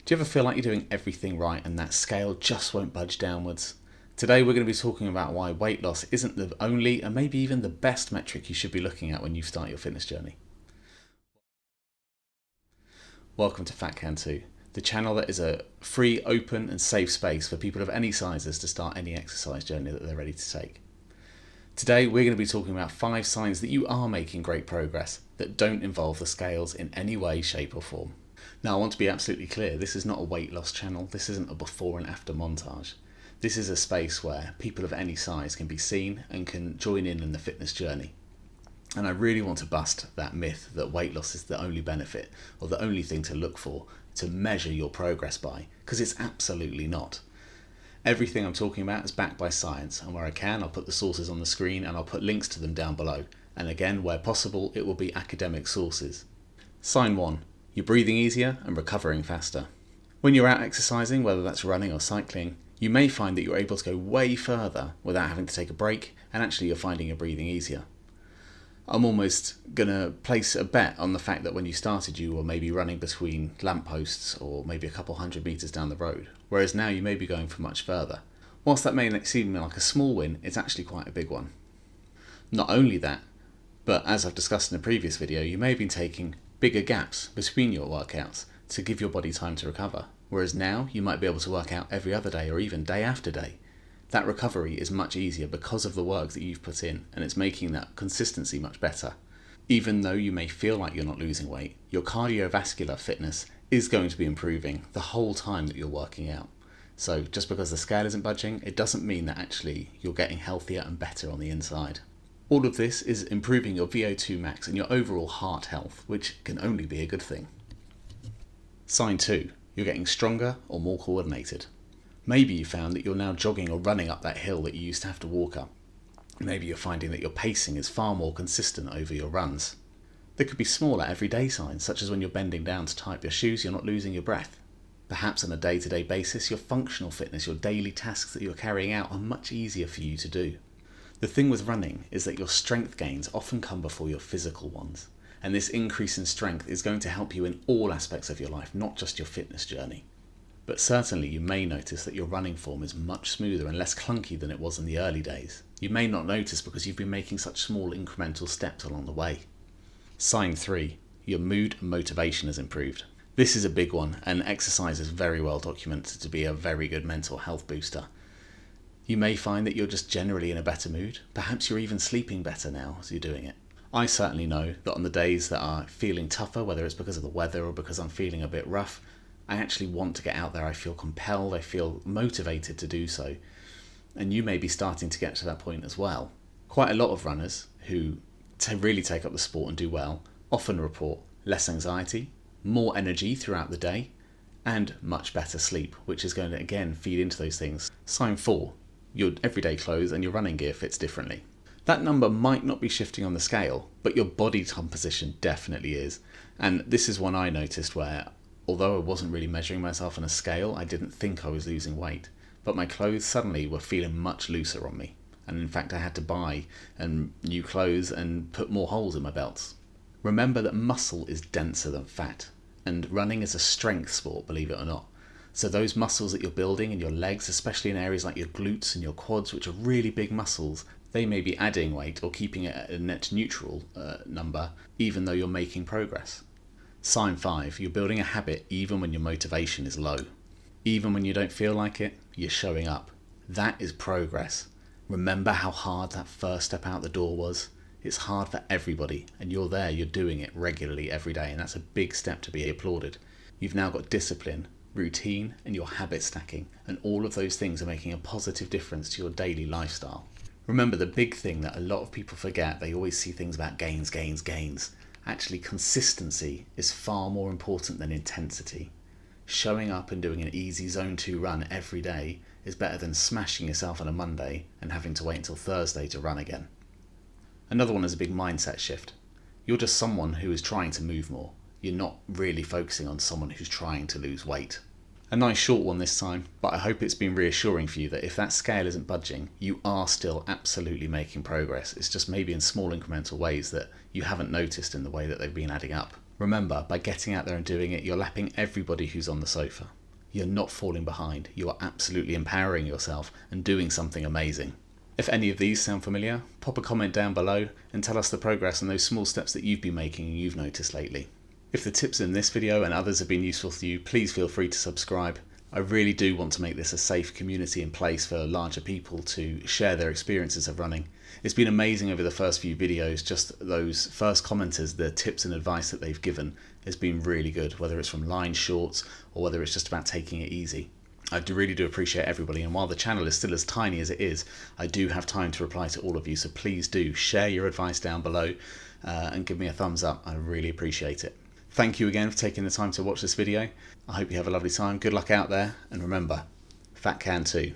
Do you ever feel like you're doing everything right and that scale just won't budge downwards? Today we're going to be talking about why weight loss isn't the only and maybe even the best metric you should be looking at when you start your fitness journey. Welcome to Fat Can 2, the channel that is a free, open and safe space for people of any sizes to start any exercise journey that they're ready to take. Today we're going to be talking about 5 signs that you are making great progress that don't involve the scales in any way, shape or form. Now I want to be absolutely clear, this is not a weight loss channel, this isn't a before and after montage. This is a space where people of any size can be seen and can join in the fitness journey. And I really want to bust that myth that weight loss is the only benefit or the only thing to look for to measure your progress by, because it's absolutely not. Everything I'm talking about is backed by science, and where I can I'll put the sources on the screen and I'll put links to them down below. And again, where possible, it will be academic sources. Sign 1. You're breathing easier and recovering faster. When you're out exercising, whether that's running or cycling, you may find that you're able to go way further without having to take a break, and actually you're finding your breathing easier. I'm almost going to place a bet on the fact that when you started you were maybe running between lampposts or maybe a couple 100 metres down the road, whereas now you may be going for much further. Whilst that may seem like a small win, it's actually quite a big one. Not only that, but as I've discussed in a previous video, you may have been taking bigger gaps between your workouts to give your body time to recover, whereas now you might be able to work out every other day or even day after day. That recovery is much easier because of the work that you've put in, and it's making that consistency much better. Even though you may feel like you're not losing weight, your cardiovascular fitness is going to be improving the whole time that you're working out. So just because the scale isn't budging, it doesn't mean that actually you're getting healthier and better on the inside. All of this is improving your VO2 max and your overall heart health, which can only be a good thing. Sign 2. You're getting stronger or more coordinated. Maybe you found that you're now jogging or running up that hill that you used to have to walk up. Maybe you're finding that your pacing is far more consistent over your runs. There could be smaller everyday signs, such as when you're bending down to tie up your shoes, you're not losing your breath. Perhaps on a day-to-day basis, your functional fitness, your daily tasks that you're carrying out are much easier for you to do. The thing with running is that your strength gains often come before your physical ones, and this increase in strength is going to help you in all aspects of your life, not just your fitness journey. But certainly you may notice that your running form is much smoother and less clunky than it was in the early days. You may not notice because you've been making such small incremental steps along the way. Sign 3. Your mood and motivation has improved. This is a big one, and exercise is very well documented to be a very good mental health booster. You may find that you're just generally in a better mood. Perhaps you're even sleeping better now as you're doing it. I certainly know that on the days that are feeling tougher, whether it's because of the weather or because I'm feeling a bit rough, I actually want to get out there. I feel compelled, I feel motivated to do so. And you may be starting to get to that point as well. Quite a lot of runners who really take up the sport and do well often report less anxiety, more energy throughout the day, and much better sleep, which is going to again feed into those things. Sign 4. Your everyday clothes and your running gear fits differently. That number might not be shifting on the scale, but your body composition definitely is. And this is one I noticed where, although I wasn't really measuring myself on a scale, I didn't think I was losing weight. But my clothes suddenly were feeling much looser on me. And in fact I had to buy new clothes and put more holes in my belts. Remember that muscle is denser than fat, and running is a strength sport, believe it or not. So those muscles that you're building in your legs, especially in areas like your glutes and your quads, which are really big muscles, they may be adding weight or keeping it at a net neutral number, even though you're making progress. Sign 5. You're building a habit even when your motivation is low. Even when you don't feel like it, you're showing up. That is progress. Remember how hard that first step out the door was? It's hard for everybody, and you're there, you're doing it regularly every day, and that's a big step to be applauded. You've now got discipline, routine and your habit stacking, and all of those things are making a positive difference to your daily lifestyle. Remember the big thing that a lot of people forget, they always see things about gains. Actually, consistency is far more important than intensity. Showing up and doing an easy zone 2 run every day is better than smashing yourself on a Monday and having to wait until Thursday to run again. Another one is a big mindset shift. You're just someone who is trying to move more. You're not really focusing on someone who's trying to lose weight. A nice short one this time, but I hope it's been reassuring for you that if that scale isn't budging, you are still absolutely making progress. It's just maybe in small incremental ways that you haven't noticed in the way that they've been adding up. Remember, by getting out there and doing it, you're lapping everybody who's on the sofa. You're not falling behind. You are absolutely empowering yourself and doing something amazing. If any of these sound familiar, pop a comment down below and tell us the progress and those small steps that you've been making and you've noticed lately. If the tips in this video and others have been useful to you, please feel free to subscribe. I really do want to make this a safe community in place for larger people to share their experiences of running. It's been amazing over the first few videos, just those first commenters, the tips and advice that they've given has been really good, whether it's from line shorts or whether it's just about taking it easy. I really do appreciate everybody, and while the channel is still as tiny as it is, I do have time to reply to all of you, so please do share your advice down below and give me a thumbs up. I really appreciate it. Thank you again for taking the time to watch this video. I hope you have a lovely time. Good luck out there, and remember, fat can too.